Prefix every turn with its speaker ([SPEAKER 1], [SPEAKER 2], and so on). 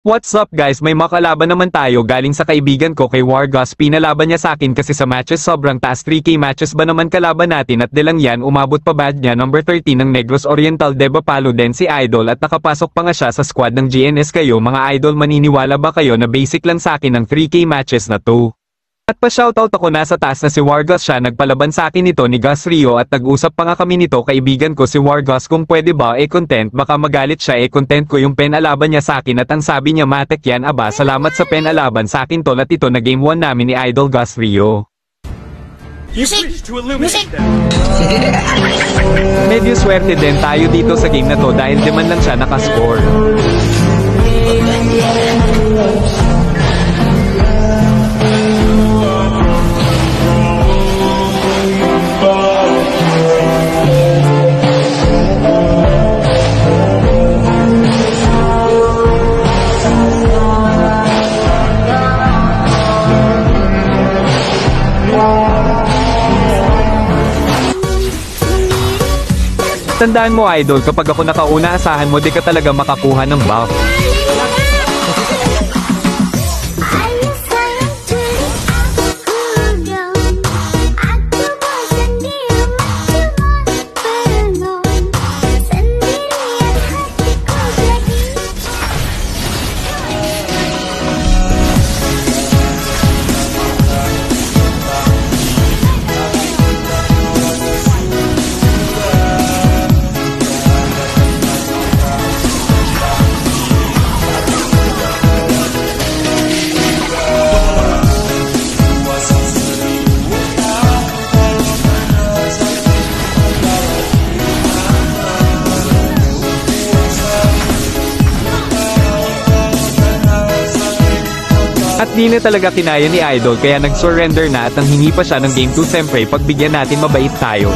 [SPEAKER 1] What's up guys, may makalaban naman tayo galing sa kaibigan ko kay Wargas. Pinalaban niya sa akin kasi sa matches sobrang taas. 3K matches ba naman kalaban natin at dilang yan umabot pa bad niya number 13 ng Negros Oriental. Deba palo din si Idol at nakapasok pa nga siya sa squad ng GNS. Kayo mga idol, maniniwala ba kayo na basic lang sa akin ng 3K matches na to? At pa-shoutout ako, nasa taas na si Wargas, siya nagpalaban sa akin nito ni Gus Rio at nag-usap pa nga kami nito kaibigan ko si Wargas kung pwede ba content, baka magalit siya content ko yung pen alaban niya sa akin at ang sabi niya matek yan. Aba, salamat sa pen alaban sa akin tol at ito na game 1 namin ni Idol Gus Rio. Medyo swerte din tayo dito sa game na to dahil di man lang siya nakascore. Tandaan mo idol, kapag ako nakauna asahan mo di ka talaga makakuha ng buff. At di na talaga kinaya ni Idol kaya nag-surrender na at nang hingi pa siya ng game 2. Siyempre pagbigyan natin mabait tayo